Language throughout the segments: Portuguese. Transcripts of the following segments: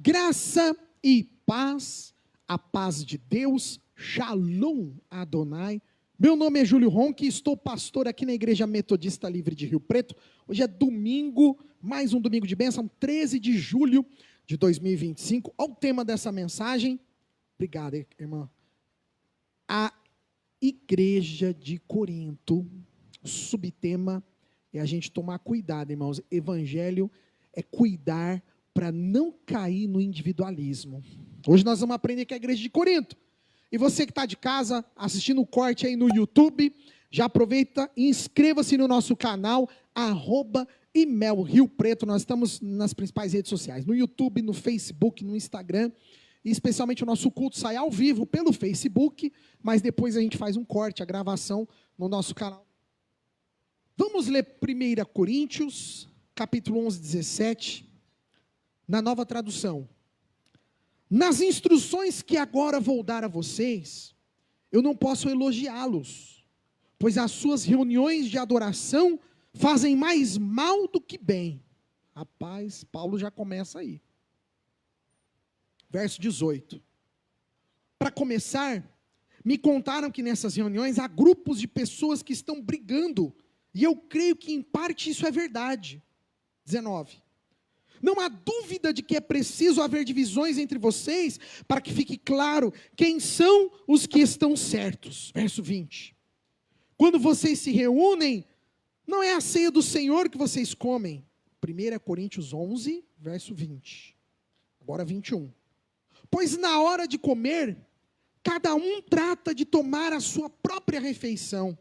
Graça e paz, a paz de Deus, Shalom Adonai. Meu nome é Júlio Ronque, estou pastor aqui na Igreja Metodista Livre de Rio Preto. Hoje é domingo, mais um domingo de bênção, 13 de julho de 2025. Olha o tema dessa mensagem. Obrigado, irmã. A Igreja de Corinto. O subtema é a gente tomar cuidado, irmãos. Evangelho é cuidar para não cair no individualismo. Hoje nós vamos aprender com a Igreja de Corinto. E você que está de casa, assistindo o corte aí no YouTube, já aproveita e inscreva-se no nosso canal, @Imel Rio Preto. Nós estamos nas principais redes sociais, no YouTube, no Facebook, no Instagram. E especialmente o nosso culto sai ao vivo pelo Facebook, mas depois a gente faz um corte, a gravação no nosso canal. Vamos ler 1 Coríntios, capítulo 11, 17, na Nova Tradução. Nas instruções que agora vou dar a vocês, eu não posso elogiá-los, pois as suas reuniões de adoração fazem mais mal do que bem. Rapaz, Paulo já começa aí. Verso 18. Para começar, me contaram que nessas reuniões há grupos de pessoas que estão brigando, e eu creio que em parte isso é verdade. 19. Não há dúvida de que é preciso haver divisões entre vocês, para que fique claro quem são os que estão certos. Verso 20. Quando vocês se reúnem, não é a ceia do Senhor que vocês comem. 1 Coríntios 11, verso 20. Agora 21. Pois na hora de comer, cada um trata de tomar a sua própria refeição.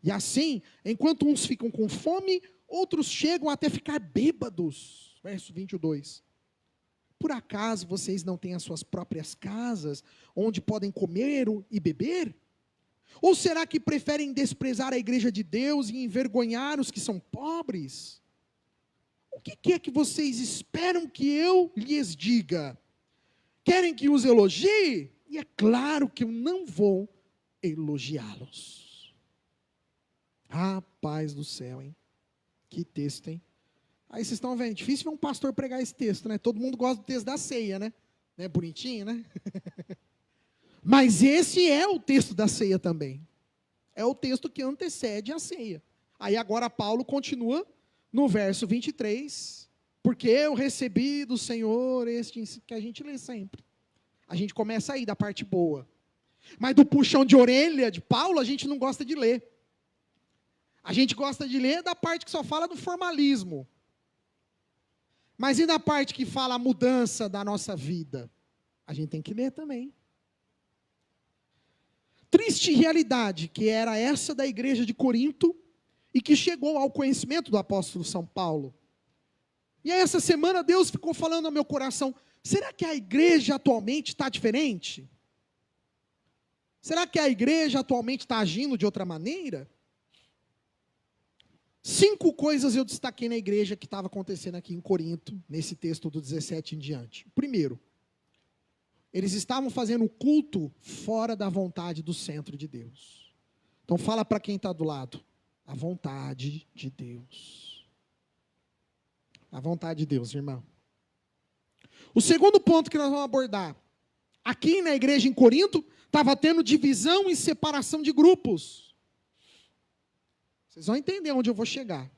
E assim, enquanto uns ficam com fome, outros chegam até ficar bêbados. Verso 22. Por acaso vocês não têm as suas próprias casas, onde podem comer e beber? Ou será que preferem desprezar a igreja de Deus e envergonhar os que são pobres? O que é que vocês esperam que eu lhes diga? Querem que os elogie? E é claro que eu não vou elogiá-los. Rapaz do céu, hein? Que texto, hein? Aí vocês estão vendo, difícil ver um pastor pregar esse texto, né? Todo mundo gosta do texto da ceia, né? Né? Bonitinho, né? Mas esse é o texto da ceia também. É o texto que antecede a ceia. Aí agora Paulo continua no verso 23, porque eu recebi do Senhor este que a gente lê sempre. A gente começa aí da parte boa. Mas do puxão de orelha de Paulo, a gente não gosta de ler. A gente gosta de ler da parte que só fala do formalismo. Mas e na parte que fala a mudança da nossa vida? A gente tem que ler também. Triste realidade que era essa da igreja de Corinto e que chegou ao conhecimento do apóstolo São Paulo. E aí essa semana Deus ficou falando ao meu coração, será que a igreja atualmente está diferente? Será que a igreja atualmente está agindo de outra maneira? 5 coisas eu destaquei na igreja que estava acontecendo aqui em Corinto, nesse texto do 17 em diante. Primeiro, eles estavam fazendo o culto fora da vontade do centro de Deus. Então fala para quem está do lado, a vontade de Deus. A vontade de Deus, irmão. O segundo ponto que nós vamos abordar, aqui na igreja em Corinto, estava tendo divisão e separação de grupos. Vocês vão entender onde eu vou chegar.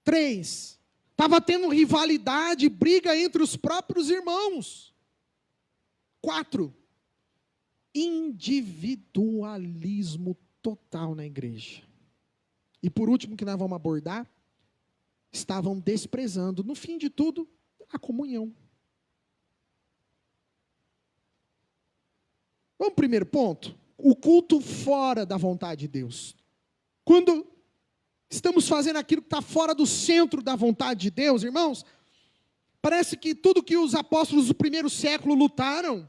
3. Estava tendo rivalidade, briga entre os próprios irmãos. 4. Individualismo total na igreja. E por último que nós vamos abordar, estavam desprezando, no fim de tudo, a comunhão. Vamos ao primeiro ponto. O culto fora da vontade de Deus. Quando estamos fazendo aquilo que está fora do centro da vontade de Deus, irmãos, parece que tudo que os apóstolos do primeiro século lutaram,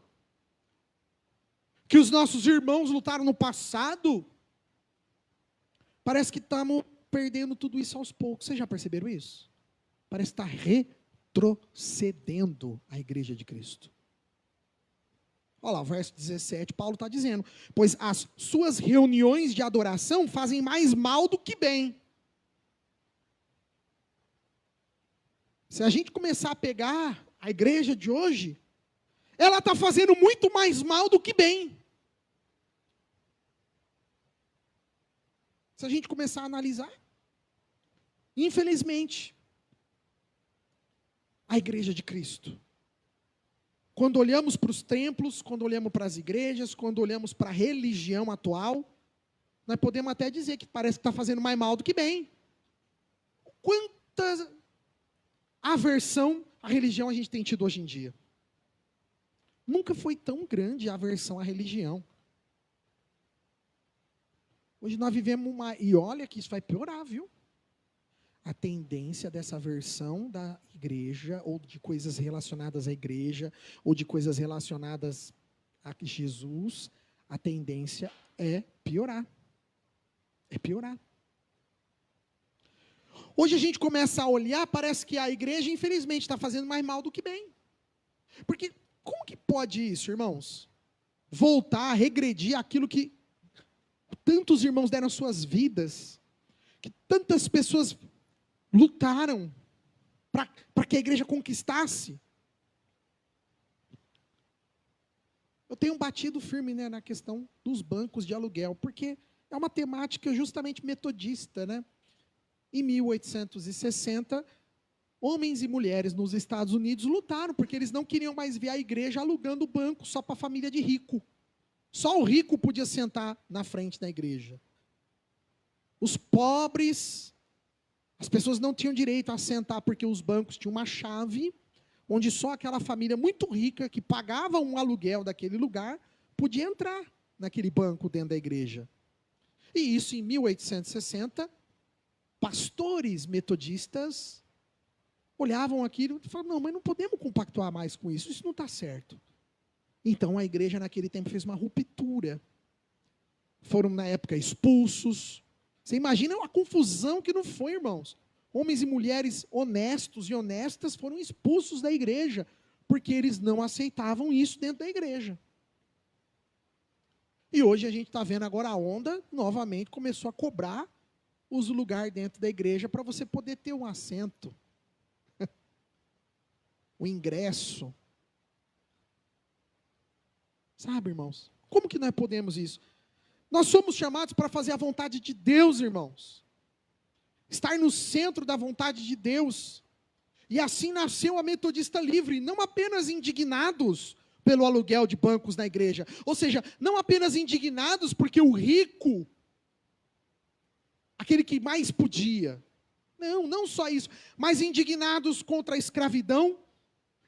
que os nossos irmãos lutaram no passado, parece que estamos perdendo tudo isso aos poucos. Vocês já perceberam isso? Parece que está retrocedendo a igreja de Cristo. Olha lá, o verso 17, Paulo está dizendo, pois as suas reuniões de adoração fazem mais mal do que bem. Se a gente começar a pegar A igreja de hoje, ela está fazendo muito mais mal do que bem. Se a gente começar a analisar, infelizmente, a igreja de Cristo, quando olhamos para os templos, quando olhamos para as igrejas, quando olhamos para a religião atual, nós podemos até dizer que parece que está fazendo mais mal do que bem. Quanta aversão à religião a gente tem tido hoje em dia? Nunca foi tão grande a aversão à religião. Hoje nós vivemos uma... E olha que isso vai piorar, viu? A tendência dessa aversão da igreja, ou de coisas relacionadas à igreja, ou de coisas relacionadas a Jesus, a tendência é piorar. É piorar. Hoje a gente começa a olhar, parece que a igreja, infelizmente, está fazendo mais mal do que bem. Porque como que pode isso, irmãos? Voltar, regredir aquilo que tantos irmãos deram suas vidas, que tantas pessoas lutaram para que a igreja conquistasse. Eu tenho batido firme, né, na questão dos bancos de aluguel, porque é uma temática justamente metodista, né? Em 1860, homens e mulheres nos Estados Unidos lutaram, porque eles não queriam mais ver a igreja alugando banco só para a família de rico. Só o rico podia sentar na frente da igreja. Os pobres, as pessoas não tinham direito a sentar, porque os bancos tinham uma chave, onde só aquela família muito rica, que pagava um aluguel daquele lugar, podia entrar naquele banco dentro da igreja. E isso em 1860, pastores metodistas olhavam aquilo e falavam, não, mas não podemos compactuar mais com isso, isso não está certo. Então a igreja naquele tempo fez uma ruptura. Foram na época expulsos. Você imagina a confusão que não foi, irmãos. Homens e mulheres honestos e honestas foram expulsos da igreja, porque eles não aceitavam isso dentro da igreja. E hoje a gente está vendo agora a onda, novamente, começou a cobrar os lugares dentro da igreja para você poder ter um assento. O ingresso. Sabe, irmãos? Como que nós podemos isso? Nós somos chamados para fazer a vontade de Deus, irmãos. Estar no centro da vontade de Deus. E assim nasceu a Metodista Livre, não apenas indignados pelo aluguel de bancos na igreja. Ou seja, não apenas indignados porque o rico, aquele que mais podia. Não, não só isso. Mas indignados contra a escravidão,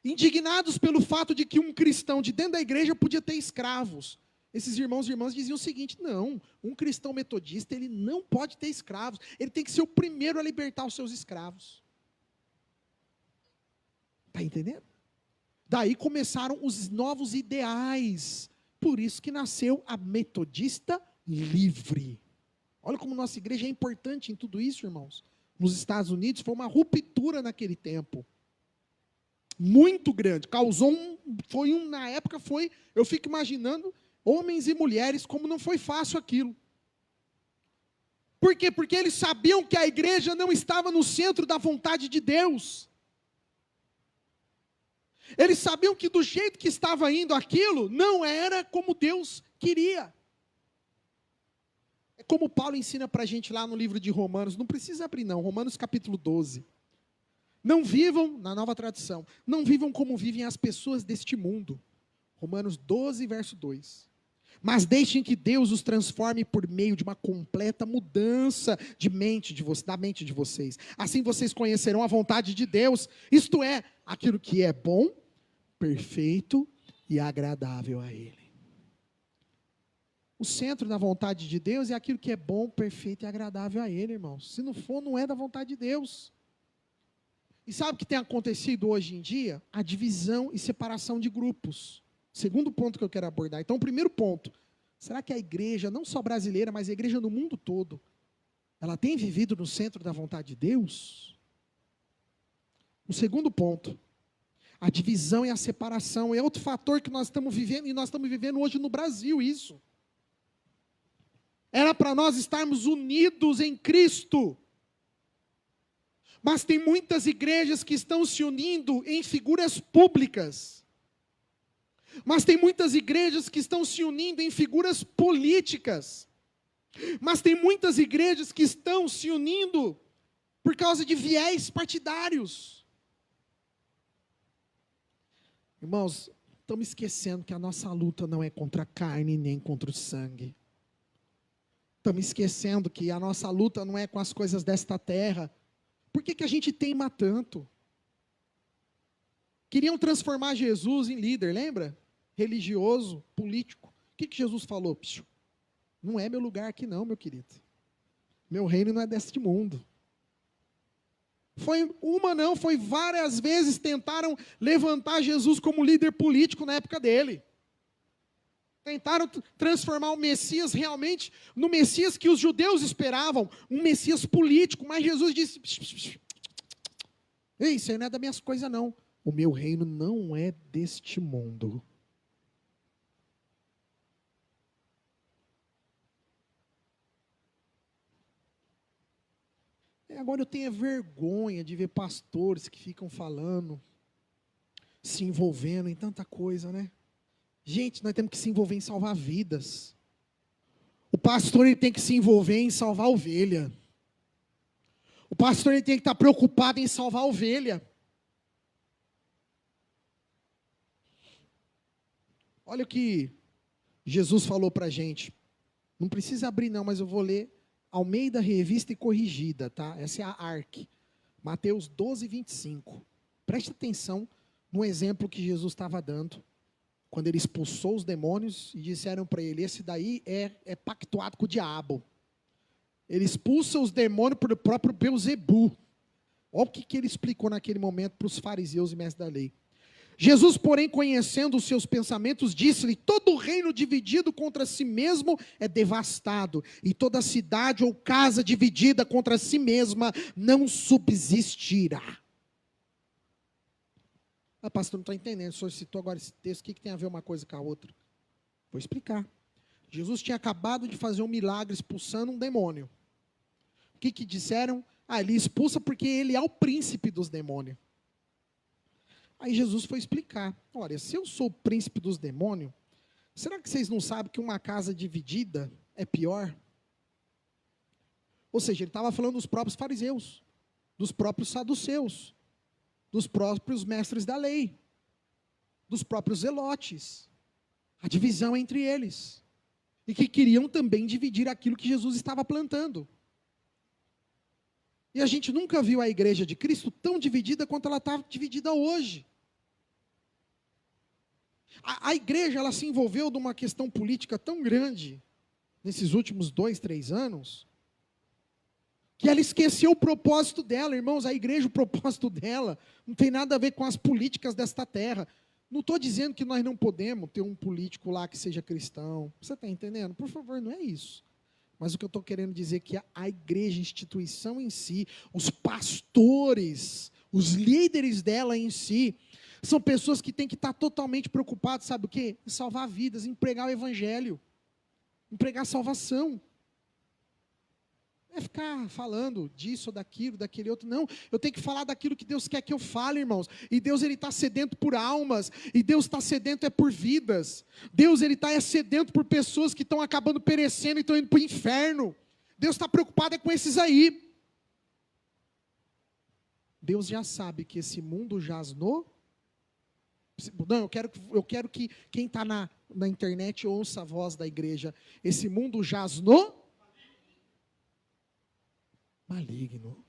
indignados pelo fato de que um cristão de dentro da igreja podia ter escravos. Esses irmãos e irmãs diziam o seguinte, não, um cristão metodista, ele não pode ter escravos, ele tem que ser o primeiro a libertar os seus escravos. Está entendendo? Daí começaram os novos ideais, por isso que nasceu a Metodista Livre. Olha como nossa igreja é importante em tudo isso, irmãos. Nos Estados Unidos foi uma ruptura naquele tempo. Muito grande, na época foi, eu fico imaginando, homens e mulheres, como não foi fácil aquilo. Por quê? Porque eles sabiam que a igreja não estava no centro da vontade de Deus. Eles sabiam que do jeito que estava indo aquilo, não era como Deus queria. É como Paulo ensina para a gente lá no livro de Romanos, não precisa abrir não, Romanos capítulo 12. Não vivam, na nova tradução, não vivam como vivem as pessoas deste mundo. Romanos 12, verso 2. Mas deixem que Deus os transforme por meio de uma completa mudança da mente de vocês. Assim vocês conhecerão a vontade de Deus, isto é, aquilo que é bom, perfeito e agradável a Ele. O centro da vontade de Deus é aquilo que é bom, perfeito e agradável a Ele, irmãos. Se não for, não é da vontade de Deus. E sabe o que tem acontecido hoje em dia? A divisão e separação de grupos. Segundo ponto que eu quero abordar. Então, o primeiro ponto. Será que a igreja, não só brasileira, mas a igreja no mundo todo, ela tem vivido no centro da vontade de Deus? O segundo ponto. A divisão e a separação é outro fator que nós estamos vivendo, e nós estamos vivendo hoje no Brasil, isso. Era para nós estarmos unidos em Cristo. Mas tem muitas igrejas que estão se unindo em figuras públicas. Mas tem muitas igrejas que estão se unindo em figuras políticas. Mas tem muitas igrejas que estão se unindo por causa de viés partidários. Irmãos, estamos esquecendo que a nossa luta não é contra a carne nem contra o sangue. Estamos esquecendo que a nossa luta não é com as coisas desta terra. Por que a gente teima tanto? Queriam transformar Jesus em líder, lembra? Religioso, político. O que Jesus falou? Piu, não é meu lugar aqui não, meu querido. Meu reino não é deste mundo. Foi várias vezes tentaram levantar Jesus como líder político na época dele. Tentaram transformar o Messias realmente no Messias que os judeus esperavam, um Messias político, mas Jesus disse, ei, isso aí não é das minhas coisas não, o meu reino não é deste mundo. Agora eu tenho vergonha de ver pastores que ficam falando, se envolvendo em tanta coisa, né? Gente, nós temos que se envolver em salvar vidas. O pastor ele tem que se envolver em salvar a ovelha. O pastor ele tem que estar preocupado em salvar a ovelha. Olha o que Jesus falou para a gente. Não precisa abrir não, mas eu vou ler Almeida Revista e Corrigida, tá? Essa é a ARC. Mateus 12, 25. Preste atenção no exemplo que Jesus estava dando. Quando ele expulsou os demônios e disseram para ele, esse daí é pactuado com o diabo. Ele expulsa os demônios pelo próprio Beelzebu. Olha o que ele explicou naquele momento para os fariseus e mestres da lei. Jesus, porém, conhecendo os seus pensamentos, disse-lhe, todo reino dividido contra si mesmo é devastado, e toda cidade ou casa dividida contra si mesma não subsistirá. Ah, pastor, não está entendendo, o senhor citou agora esse texto, o que tem a ver uma coisa com a outra? Vou explicar. Jesus tinha acabado de fazer um milagre expulsando um demônio. O que disseram? Ah, ele expulsa porque ele é o príncipe dos demônios. Aí Jesus foi explicar, olha, se eu sou o príncipe dos demônios, será que vocês não sabem que uma casa dividida é pior? Ou seja, ele estava falando dos próprios fariseus, dos próprios saduceus, dos próprios mestres da lei, dos próprios zelotes, a divisão entre eles, e que queriam também dividir aquilo que Jesus estava plantando. E a gente nunca viu a igreja de Cristo tão dividida quanto ela está dividida hoje. A igreja, ela se envolveu numa questão política tão grande, nesses últimos 2, 3 anos, que ela esqueceu o propósito dela, irmãos. A igreja, o propósito dela, não tem nada a ver com as políticas desta terra. Não estou dizendo que nós não podemos ter um político lá que seja cristão, você está entendendo? Por favor, não é isso. Mas o que eu estou querendo dizer é que a igreja, a instituição em si, os pastores, os líderes dela em si, são pessoas que têm que estar totalmente preocupadas, sabe o quê? Em salvar vidas, em pregar o evangelho, em pregar salvação. Não é ficar falando disso, daquilo, daquele outro, não. Eu tenho que falar daquilo que Deus quer que eu fale, irmãos. E Deus, ele está sedento por almas, e Deus está sedento por vidas. Deus, ele está sedento por pessoas que estão acabando perecendo e estão indo para o inferno. Deus está preocupado com esses aí. Deus já sabe que esse mundo jaz no... Não, eu quero que quem está na internet ouça a voz da igreja. Esse mundo jaz no maligno.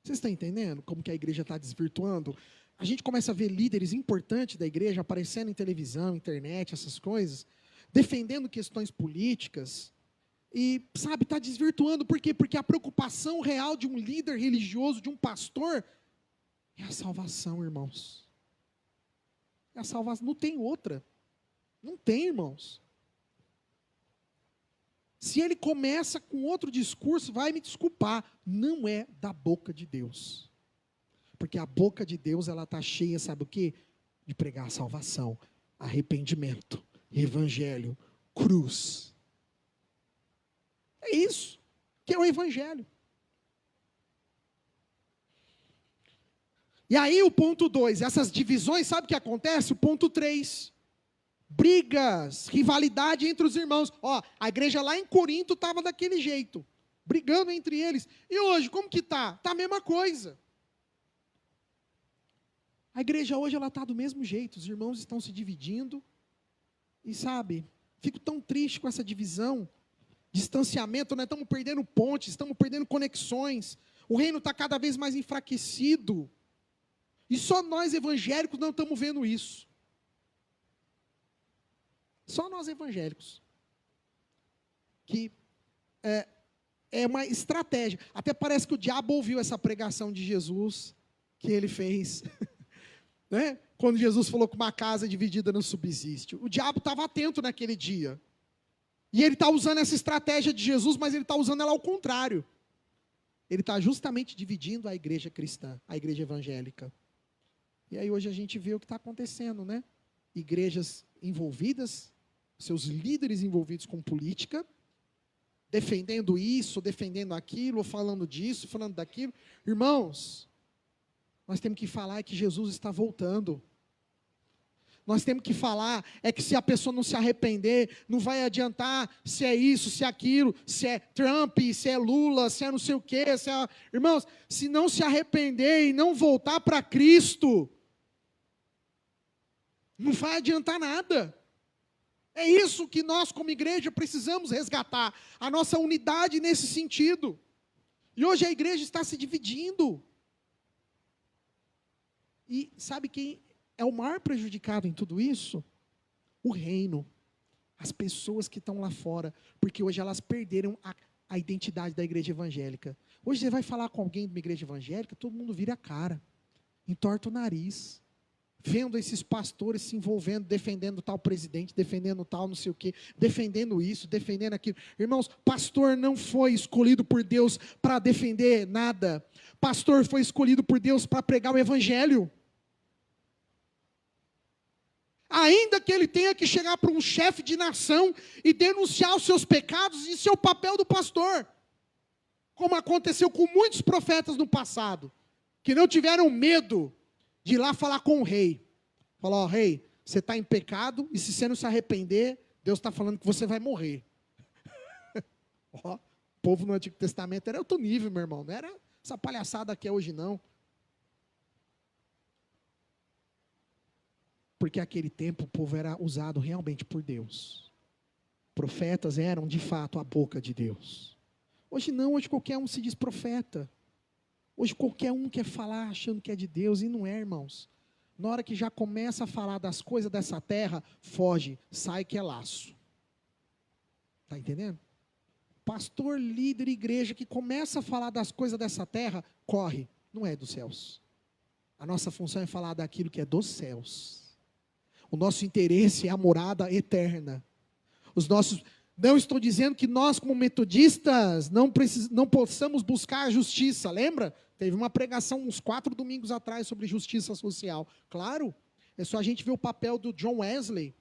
Vocês estão entendendo como que a igreja está desvirtuando? A gente começa a ver líderes importantes da igreja aparecendo em televisão, internet, essas coisas, defendendo questões políticas. E, sabe, está desvirtuando. Por quê? Porque a preocupação real de um líder religioso, de um pastor, é a salvação, irmãos. A salvação, não tem outra. Não tem, irmãos. Se ele começa com outro discurso, vai me desculpar, não é da boca de Deus. Porque a boca de Deus, ela está cheia, sabe o quê? De pregar a salvação, arrependimento, evangelho, cruz. É isso que é o evangelho. E aí o ponto 2, essas divisões, sabe o que acontece? O ponto 3, brigas, rivalidade entre os irmãos. Ó, a igreja lá em Corinto estava daquele jeito, brigando entre eles. E hoje, como que está? Está a mesma coisa. A igreja hoje está do mesmo jeito, os irmãos estão se dividindo. E sabe, fico tão triste com essa divisão, distanciamento, nós estamos perdendo pontes, estamos perdendo conexões. O reino está cada vez mais enfraquecido. E só nós evangélicos não estamos vendo isso. Só nós evangélicos. Que é uma estratégia. Até parece que o diabo ouviu essa pregação de Jesus que ele fez. Né? Quando Jesus falou que uma casa dividida não subsiste. O diabo estava atento naquele dia. E ele está usando essa estratégia de Jesus, mas ele está usando ela ao contrário. Ele está justamente dividindo a igreja cristã, a igreja evangélica. E aí hoje a gente vê o que está acontecendo, né? Igrejas envolvidas, seus líderes envolvidos com política, defendendo isso, defendendo aquilo, falando disso, falando daquilo. Irmãos, nós temos que falar que Jesus está voltando. Nós temos que falar que se a pessoa não se arrepender, não vai adiantar se é isso, se é aquilo, se é Trump, se é Lula, se é não sei o quê. Irmãos, se não se arrepender e não voltar para Cristo, não vai adiantar nada. É isso que nós como igreja precisamos resgatar, a nossa unidade nesse sentido. E hoje a igreja está se dividindo. E sabe quem é o maior prejudicado em tudo isso? O reino. As pessoas que estão lá fora. Porque hoje elas perderam a identidade da igreja evangélica. Hoje você vai falar com alguém de uma igreja evangélica, todo mundo vira a cara. Entorta o nariz. Vendo esses pastores se envolvendo, defendendo tal presidente, defendendo tal não sei o quê, defendendo isso, defendendo aquilo. Irmãos, pastor não foi escolhido por Deus para defender nada. Pastor foi escolhido por Deus para pregar o evangelho. Ainda que ele tenha que chegar para um chefe de nação e denunciar os seus pecados, isso é o papel do pastor. Como aconteceu com muitos profetas no passado, que não tiveram medo de ir lá falar com o rei. Falar, ó, rei, você está em pecado e se você não se arrepender, Deus está falando que você vai morrer. Ó, o povo no Antigo Testamento era outro nível, meu irmão. Não era essa palhaçada que é hoje, não. Porque naquele tempo o povo era usado realmente por Deus. Profetas eram, de fato, a boca de Deus. Hoje não, hoje qualquer um se diz profeta. Hoje qualquer um quer falar achando que é de Deus, e não é, irmãos. Na hora que já começa a falar das coisas dessa terra, foge, sai que é laço. Está entendendo? Pastor, líder, igreja que começa a falar das coisas dessa terra, corre, não é dos céus. A nossa função é falar daquilo que é dos céus. O nosso interesse é a morada eterna. Não estou dizendo que nós, como metodistas, não possamos buscar a justiça. Lembra? Teve uma pregação uns 4 domingos atrás sobre justiça social. Claro, é só a gente ver o papel do John Wesley.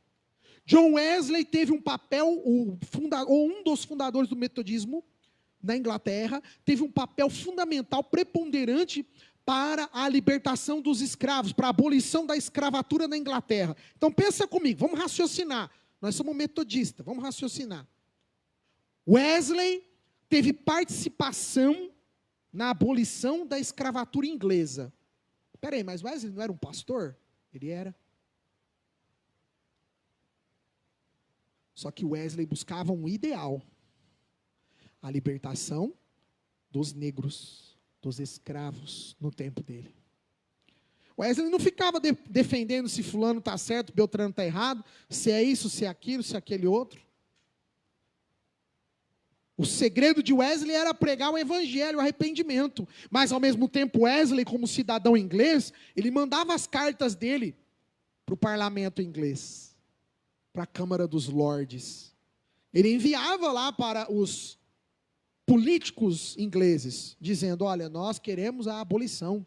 John Wesley teve um papel, um dos fundadores do metodismo na Inglaterra, teve um papel fundamental, preponderante para a libertação dos escravos, para a abolição da escravatura na Inglaterra. Então pensa comigo, vamos raciocinar. Nós somos metodistas, vamos raciocinar. Wesley teve participação na abolição da escravatura inglesa. Espera aí, mas Wesley não era um pastor? Ele era. Só que Wesley buscava um ideal. A libertação dos negros, dos escravos no tempo dele. Wesley não ficava defendendo se fulano está certo, Beltrano está errado, se é isso, se é aquilo, se é aquele outro. O segredo de Wesley era pregar o evangelho, o arrependimento. Mas, ao mesmo tempo, Wesley, como cidadão inglês, ele mandava as cartas dele para o parlamento inglês, para a Câmara dos Lordes. Ele enviava lá para os políticos ingleses, dizendo, olha, nós queremos a abolição.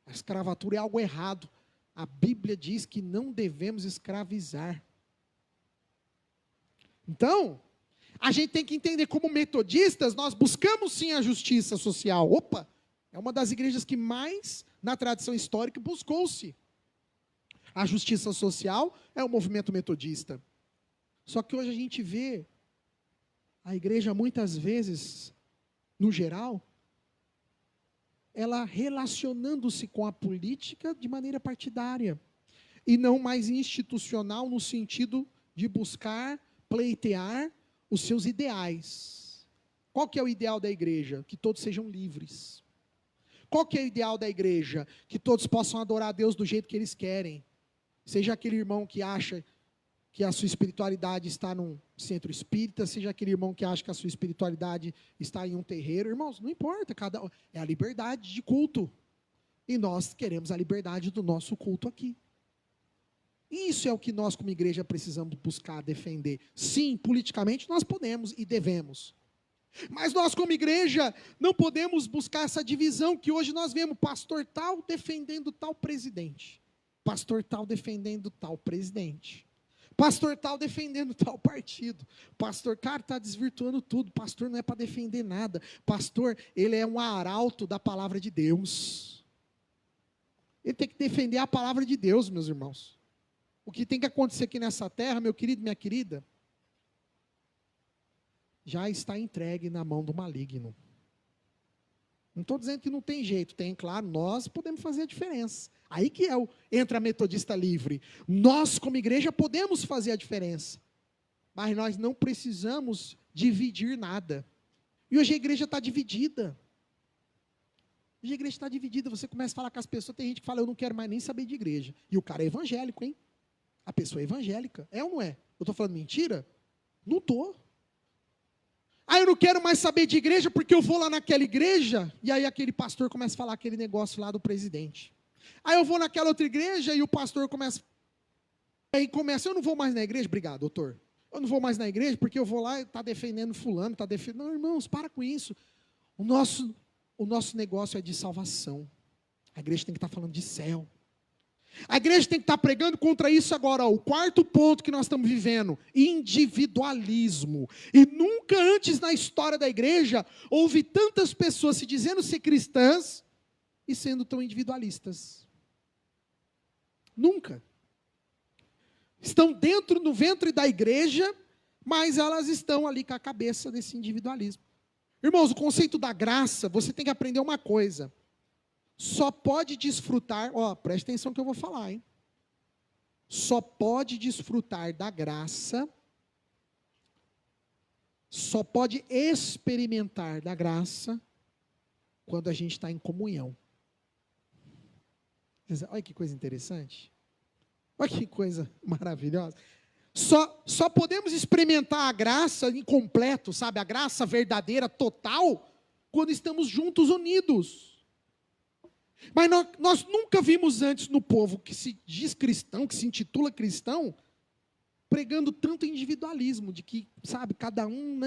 A escravatura é algo errado. A Bíblia diz que não devemos escravizar. Então, a gente tem que entender, como metodistas, nós buscamos sim a justiça social. Opa, é uma das igrejas que mais na tradição histórica, buscou-se. A justiça social é o movimento metodista. Só que hoje a gente vê a igreja muitas vezes, no geral, ela relacionando-se com a política de maneira partidária. E não mais institucional no sentido de buscar, pleitear os seus ideais. Qual que é o ideal da igreja? Que todos sejam livres. Qual que é o ideal da igreja? Que todos possam adorar a Deus do jeito que eles querem. Seja aquele irmão que acha que a sua espiritualidade está num centro espírita, seja aquele irmão que acha que a sua espiritualidade está em um terreiro. Irmãos, não importa, é a liberdade de culto. E nós queremos a liberdade do nosso culto aqui. Isso é o que nós como igreja precisamos buscar defender. Sim, politicamente nós podemos e devemos. Mas nós como igreja não podemos buscar essa divisão que hoje nós vemos, pastor tal defendendo tal presidente, pastor tal defendendo tal presidente, pastor tal defendendo tal partido, pastor, cara, está desvirtuando tudo, pastor não é para defender nada, pastor, ele é um arauto da palavra de Deus, ele tem que defender a palavra de Deus, meus irmãos. O que tem que acontecer aqui nessa terra, meu querido, minha querida, já está entregue na mão do maligno. Não estou dizendo que não tem jeito, tem, claro, nós podemos fazer a diferença. Aí que entra a Metodista Livre. Nós, como igreja, podemos fazer a diferença. Mas nós não precisamos dividir nada. E hoje a igreja está dividida. Hoje a igreja está dividida. Você começa a falar com as pessoas, tem gente que fala, eu não quero mais nem saber de igreja. E o cara é evangélico, hein? A pessoa é evangélica. É ou não é? Eu estou falando mentira? Não estou. Ah, eu não quero mais saber de igreja porque eu vou lá naquela igreja e aí aquele pastor começa a falar aquele negócio lá do presidente. Aí eu vou naquela outra igreja e o pastor começa... Aí começa, eu não vou mais na igreja, obrigado, doutor. Eu não vou mais na igreja porque eu vou lá e está defendendo fulano, está defendendo... Não, irmãos, para com isso. O nosso negócio é de salvação. A igreja tem que estar falando de céu. A igreja tem que estar pregando contra isso agora. Ó, o quarto ponto que nós estamos vivendo, individualismo. E nunca antes na história da igreja houve tantas pessoas se dizendo ser cristãs e sendo tão individualistas. Nunca. Estão dentro do ventre da igreja, mas elas estão ali com a cabeça desse individualismo. Irmãos, o conceito da graça, você tem que aprender uma coisa. Só pode desfrutar, preste atenção que eu vou falar, hein? Só pode desfrutar da graça, só pode experimentar da graça, quando a gente está em comunhão. Olha que coisa interessante. Olha que coisa maravilhosa. Só podemos experimentar a graça incompleto, sabe? A graça verdadeira, total, quando estamos juntos, unidos. Mas nós nunca vimos antes no povo que se diz cristão, que se intitula cristão, pregando tanto individualismo, de que, sabe, cada um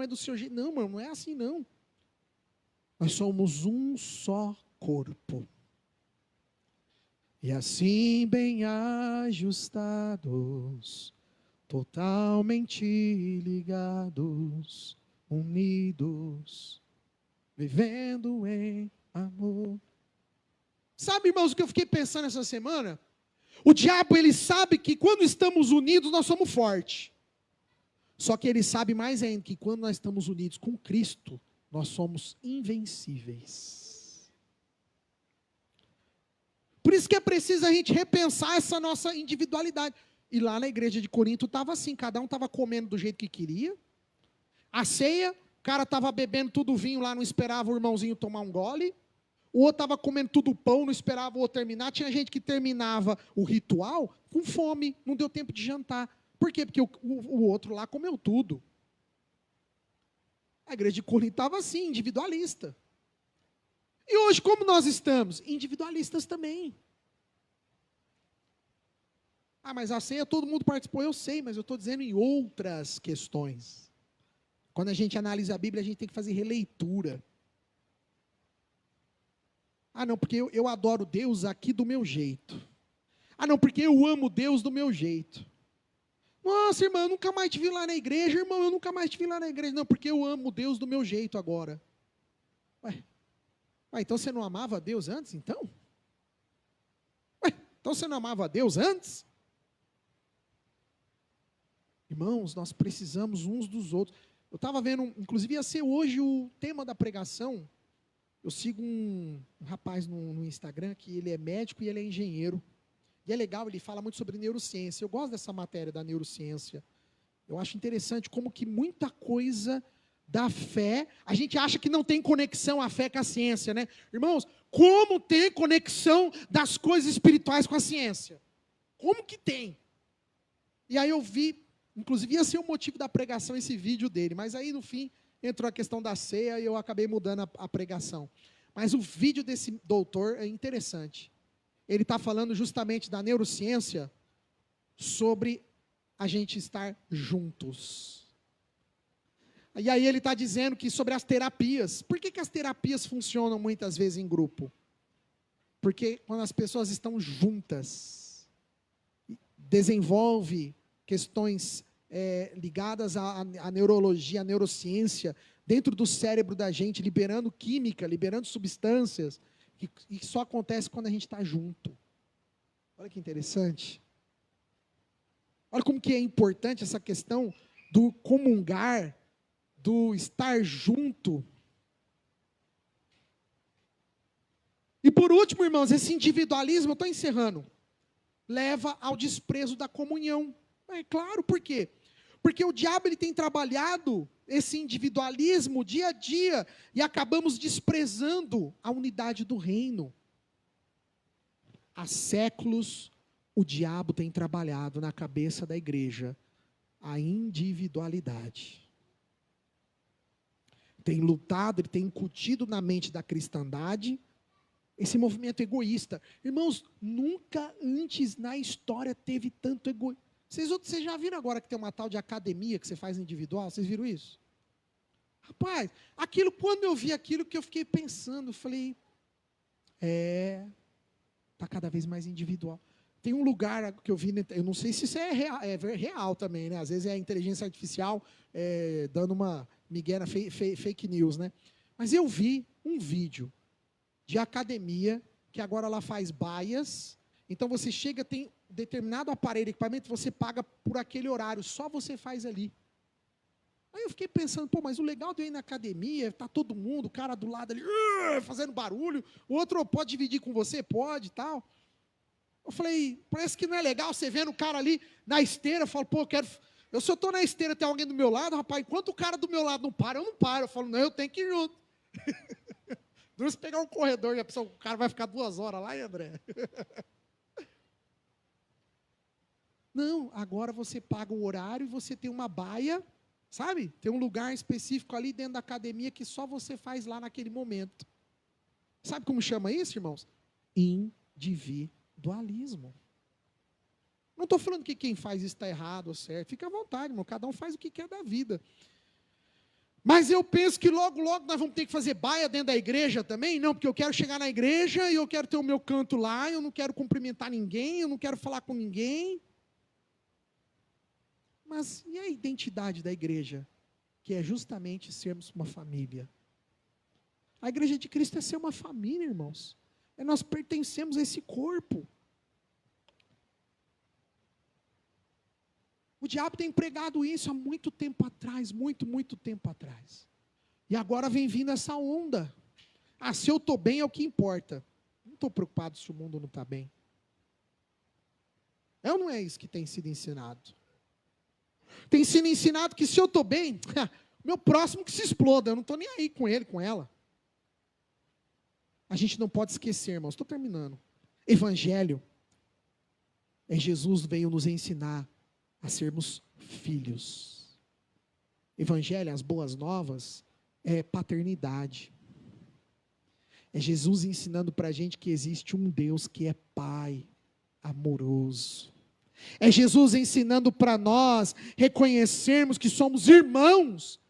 é do seu jeito. Não, mano, não é assim não. Nós somos um só corpo. E assim bem ajustados, totalmente ligados, unidos, vivendo em amor. Sabe, irmãos, o que eu fiquei pensando essa semana? O diabo, ele sabe que quando estamos unidos, nós somos fortes. Só que ele sabe mais ainda que quando nós estamos unidos com Cristo, nós somos invencíveis. Por isso que é preciso a gente repensar essa nossa individualidade. E lá na igreja de Corinto estava assim, cada um estava comendo do jeito que queria. A ceia, o cara estava bebendo tudo vinho lá, não esperava o irmãozinho tomar um gole. O outro estava comendo tudo pão, não esperava o outro terminar. Tinha gente que terminava o ritual com fome, não deu tempo de jantar. Por quê? Porque o outro lá comeu tudo. A igreja de Corinto estava assim, individualista. E hoje, como nós estamos? Individualistas também. Ah, mas a ceia todo mundo participou, eu sei, mas eu estou dizendo em outras questões. Quando a gente analisa a Bíblia, a gente tem que fazer releitura. Ah, não, porque eu adoro Deus aqui do meu jeito. Ah, não, porque eu amo Deus do meu jeito. Nossa, irmão, eu nunca mais te vi lá na igreja. Irmão, eu nunca mais te vi lá na igreja. Não, porque eu amo Deus do meu jeito agora. Ué, Então você não amava a Deus antes, então? Então você não amava a Deus antes? Irmãos, nós precisamos uns dos outros. Eu estava vendo, inclusive ia ser hoje o tema da pregação. Eu sigo um rapaz no Instagram que ele é médico e ele é engenheiro. E é legal, ele fala muito sobre neurociência. Eu gosto dessa matéria da neurociência. Eu acho interessante como que muita coisa da fé, a gente acha que não tem conexão a fé com a ciência, né? Irmãos, como tem conexão das coisas espirituais com a ciência? Como que tem? E aí eu vi, inclusive ia ser o motivo da pregação esse vídeo dele, mas aí no fim entrou a questão da ceia e eu acabei mudando a pregação. Mas o vídeo desse doutor é interessante. Ele está falando justamente da neurociência sobre a gente estar juntos. E aí ele está dizendo que sobre as terapias. Por que as terapias funcionam muitas vezes em grupo? Porque quando as pessoas estão juntas, desenvolve questões ligadas à neurologia, à neurociência, dentro do cérebro da gente, liberando química, liberando substâncias, e só acontece quando a gente está junto. Olha que interessante. Olha como que é importante essa questão do comungar, do estar junto. E por último, irmãos, esse individualismo, eu estou encerrando, leva ao desprezo da comunhão. É claro, por quê? Porque o diabo ele tem trabalhado esse individualismo dia a dia e acabamos desprezando a unidade do reino. Há séculos o diabo tem trabalhado na cabeça da igreja a individualidade. Tem lutado, ele tem incutido na mente da cristandade esse movimento egoísta. Irmãos, nunca antes na história teve tanto egoísmo. Vocês já viram agora que tem uma tal de academia que você faz individual? Vocês viram isso? Rapaz, quando eu vi aquilo que eu fiquei pensando, eu falei, está cada vez mais individual. Tem um lugar que eu vi, eu não sei se isso é real também, né? Às vezes é a inteligência artificial dando uma migué na fake news, né? Mas eu vi um vídeo de academia, que agora ela faz baias. Então você chega, tem determinado aparelho, equipamento, você paga por aquele horário, só você faz ali. Aí eu fiquei pensando, mas o legal de eu ir na academia, está todo mundo, o cara do lado ali, fazendo barulho, o outro pode dividir com você, pode e tal. Eu falei, parece que não é legal, você vendo o cara ali na esteira, eu falo, se eu estou na esteira, tem alguém do meu lado, rapaz, enquanto o cara do meu lado não para, eu não paro. Eu falo, não, eu tenho que ir junto. Se pegar um corredor, o cara vai ficar 2 horas lá, André? Não, agora você paga o horário e você tem uma baia, sabe? Tem um lugar específico ali dentro da academia que só você faz lá naquele momento. Sabe como chama isso, irmãos? Individualismo. Não estou falando que quem faz isso está errado ou certo. Fica à vontade, irmão. Cada um faz o que quer da vida. Mas eu penso que logo, logo nós vamos ter que fazer baia dentro da igreja também. Não, porque eu quero chegar na igreja e eu quero ter o meu canto lá, eu não quero cumprimentar ninguém, eu não quero falar com ninguém. Mas e a identidade da igreja? Que é justamente sermos uma família. A igreja de Cristo é ser uma família, irmãos. Nós pertencemos a esse corpo. O diabo tem pregado isso há muito tempo atrás, muito tempo atrás. E agora vem vindo essa onda. Se eu estou bem é o que importa. Não estou preocupado se o mundo não está bem. Ou não é isso que tem sido ensinado? Tem sido ensinado que se eu estou bem, meu próximo que se exploda, eu não estou nem aí com ele, com ela. A gente não pode esquecer, irmãos, estou terminando. Evangelho, Jesus veio nos ensinar a sermos filhos. Evangelho, as boas novas, é paternidade. É Jesus ensinando para a gente que existe um Deus que é Pai amoroso. É Jesus ensinando para nós reconhecermos que somos irmãos.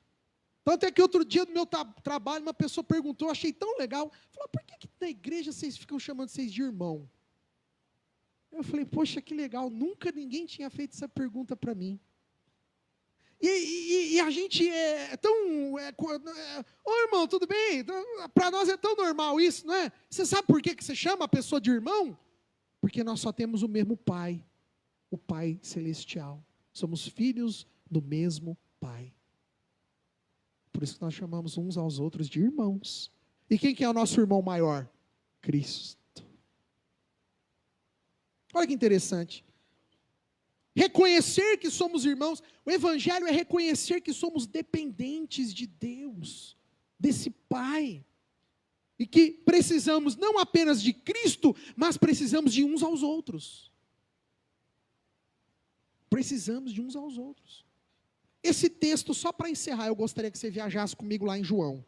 Tanto é que outro dia no meu trabalho, uma pessoa perguntou, eu achei tão legal, falou, por que na igreja vocês ficam chamando vocês de irmão? Eu falei, poxa, que legal, nunca ninguém tinha feito essa pergunta para mim. E a gente é tão... Ô irmão, tudo bem? Para nós é tão normal isso, não é? Você sabe por que você chama a pessoa de irmão? Porque nós só temos o mesmo Pai, o Pai Celestial. Somos filhos do mesmo Pai. Por isso que nós chamamos uns aos outros de irmãos. E quem que é o nosso irmão maior? Cristo. Olha que interessante. Reconhecer que somos irmãos. O Evangelho é reconhecer que somos dependentes de Deus, desse Pai. E que precisamos não apenas de Cristo, mas precisamos de uns aos outros. Precisamos de uns aos outros. Esse texto, só para encerrar, eu gostaria que você viajasse comigo lá em João.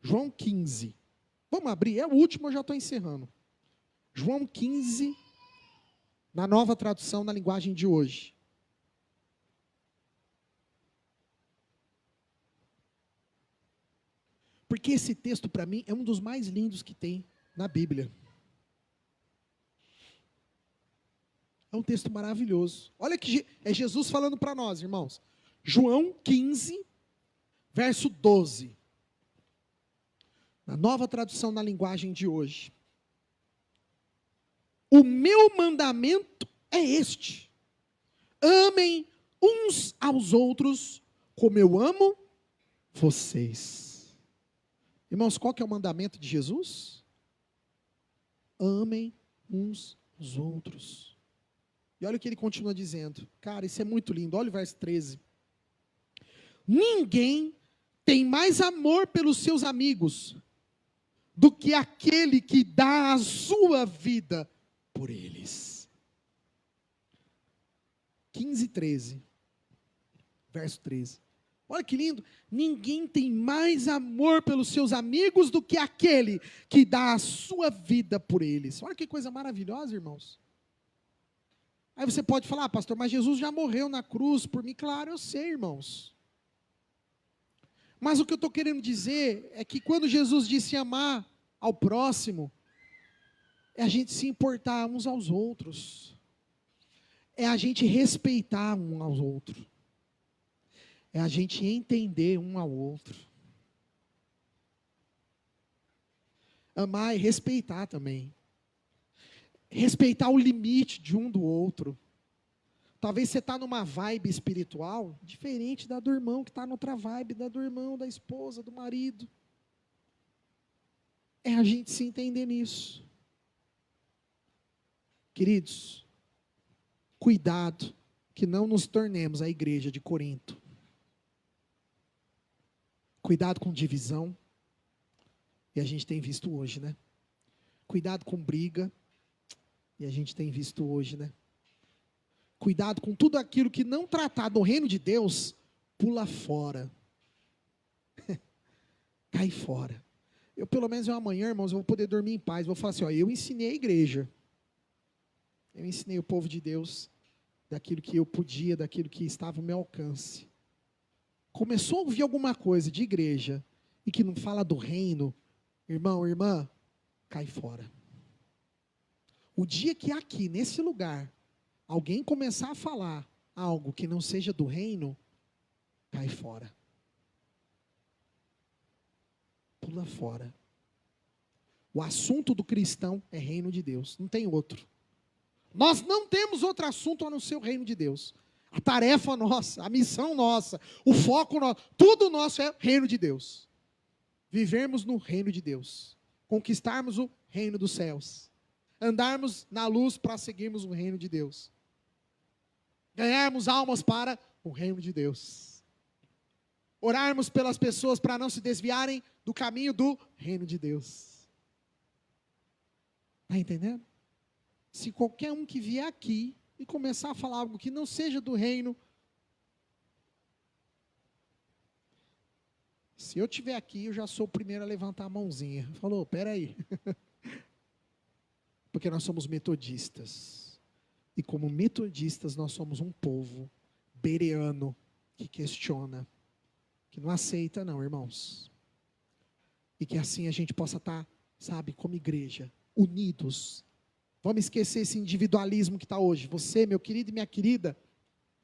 João 15. Vamos abrir, é o último, eu já estou encerrando. João 15, na nova tradução, na linguagem de hoje. Porque esse texto, para mim, é um dos mais lindos que tem na Bíblia. É um texto maravilhoso. Olha que é Jesus falando para nós, irmãos. João 15, verso 12. Na nova tradução, na linguagem de hoje. O meu mandamento é este: amem uns aos outros como eu amo vocês. Irmãos, qual que é o mandamento de Jesus? Amem uns aos outros. E olha o que ele continua dizendo. Cara, isso é muito lindo. Olha o verso 13. Ninguém tem mais amor pelos seus amigos do que aquele que dá a sua vida por eles. 15, 13. Verso 13. Olha que lindo. Ninguém tem mais amor pelos seus amigos do que aquele que dá a sua vida por eles. Olha que coisa maravilhosa, irmãos. Aí você pode falar, pastor, mas Jesus já morreu na cruz por mim. Claro, eu sei, irmãos. Mas o que eu estou querendo dizer é que quando Jesus disse amar ao próximo, é a gente se importar uns aos outros. É a gente respeitar um aos outros. É a gente entender um ao outro. Amar e respeitar também. Respeitar o limite de um do outro. Talvez você está numa vibe espiritual diferente da do irmão que está noutra vibe, da do irmão, da esposa, do marido. É a gente se entender nisso. Queridos, cuidado que não nos tornemos a igreja de Corinto. Cuidado com divisão. E a gente tem visto hoje, né? Cuidado com briga. E a gente tem visto hoje, né? Cuidado com tudo aquilo que não tratar do reino de Deus, pula fora. Cai fora. Eu, pelo menos, amanhã, irmãos, eu vou poder dormir em paz. Vou falar assim, ó, eu ensinei a igreja. Eu ensinei o povo de Deus daquilo que eu podia, daquilo que estava ao meu alcance. Começou a ouvir alguma coisa de igreja e que não fala do reino, irmão, irmã, cai fora. O dia que aqui, nesse lugar, alguém começar a falar algo que não seja do reino, cai fora. Pula fora. O assunto do cristão é reino de Deus, não tem outro. Nós não temos outro assunto a não ser o reino de Deus. A tarefa nossa, a missão nossa, o foco nosso, tudo nosso é reino de Deus. Vivermos no reino de Deus. Conquistarmos o reino dos céus. Andarmos na luz para seguirmos o reino de Deus. Ganharmos almas para o reino de Deus. Orarmos pelas pessoas para não se desviarem do caminho do reino de Deus. Está entendendo? Se qualquer um que vier aqui e começar a falar algo que não seja do reino, se eu estiver aqui, eu já sou o primeiro a levantar a mãozinha. Falou, peraí. Porque nós somos metodistas. E como metodistas, nós somos um povo bereano que questiona, que não aceita não, irmãos. E que assim a gente possa estar, sabe, como igreja, unidos. Vamos esquecer esse individualismo que está hoje. Você, meu querido e minha querida,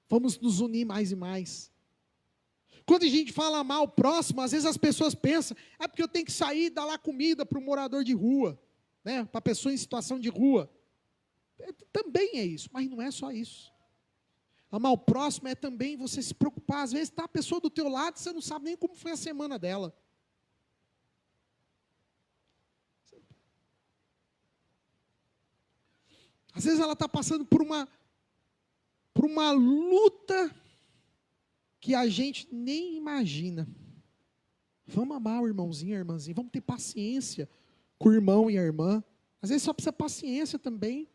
vamos nos unir mais e mais. quando a gente fala amar o próximo, às vezes as pessoas pensam, é porque eu tenho que sair e dar lá comida para o morador de rua, né? Para a pessoa em situação de rua. Também é isso, mas não é só isso. Amar o próximo é também você se preocupar. Às vezes está a pessoa do teu lado e você não sabe nem como foi a semana dela. Às vezes ela está passando por uma luta que a gente nem imagina. Vamos amar o irmãozinho, a irmãzinha. Vamos ter paciência com o irmão e a irmã. Às vezes só precisa paciência também.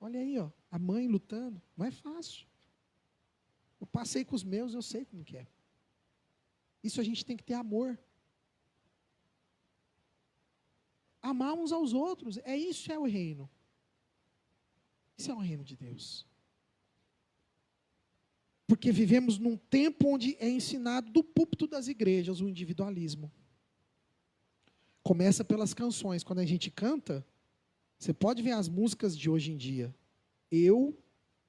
Olha aí, ó, a mãe lutando. Não é fácil. Eu passei com os meus, eu sei como que é. Isso a gente tem que ter amor. Amar uns aos outros. Isso é o reino. Isso é o reino de Deus. Porque vivemos num tempo onde é ensinado do púlpito das igrejas o individualismo. Começa pelas canções. Quando a gente canta, você pode ver as músicas de hoje em dia. Eu,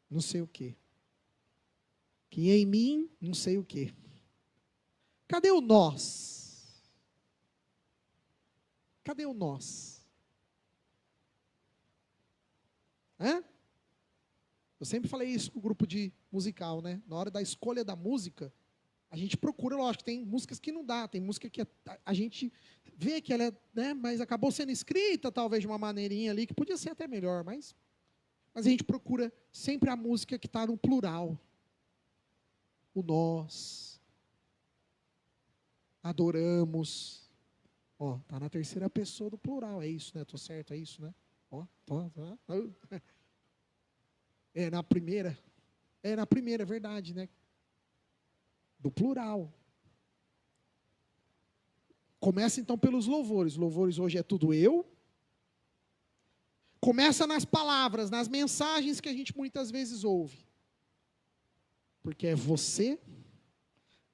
não sei o quê. Que em mim, não sei o quê. Cadê o nós? Cadê o nós? Hã? Eu sempre falei isso com o grupo de musical, né? Na hora da escolha da música, a gente procura, lógico, tem músicas que não dá, tem música que a gente vê que ela é, né? Mas acabou sendo escrita talvez de uma maneirinha ali, que podia ser até melhor, mas a gente procura sempre a música que está no plural. O nós. Adoramos. Ó, tá na terceira pessoa do plural, é isso, né? Tô certo, é isso, né? Ó, tô. É na primeira, é verdade, né? Do plural. Começa então pelos louvores. Louvores hoje é tudo eu. Começa nas palavras, nas mensagens que a gente muitas vezes ouve. Porque é você.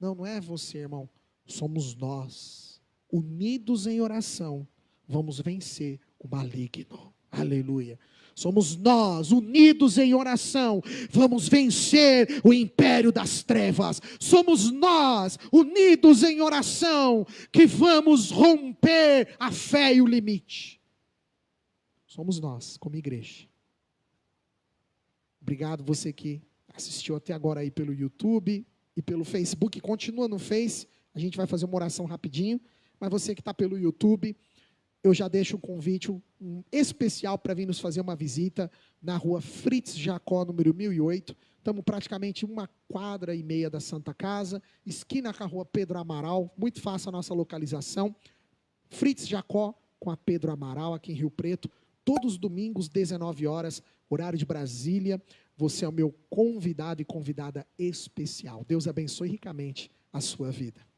Não é você, irmão. Somos nós, unidos em oração, vamos vencer o maligno. Aleluia. Somos nós, unidos em oração, vamos vencer o império das trevas. Somos nós, unidos em oração, que vamos romper a fé e o limite. Somos nós, como igreja. Obrigado você que assistiu até agora aí pelo YouTube e pelo Facebook. Continua no Face, a gente vai fazer uma oração rapidinho. Mas você que está pelo YouTube, eu já deixo um convite um especial para vir nos fazer uma visita na rua Fritz Jacó, número 1008. Estamos praticamente 1,5 quadras da Santa Casa, esquina com a rua Pedro Amaral, muito fácil a nossa localização. Fritz Jacó com a Pedro Amaral, aqui em Rio Preto, todos os domingos, 19 horas, horário de Brasília. Você é o meu convidado e convidada especial. Deus abençoe ricamente a sua vida.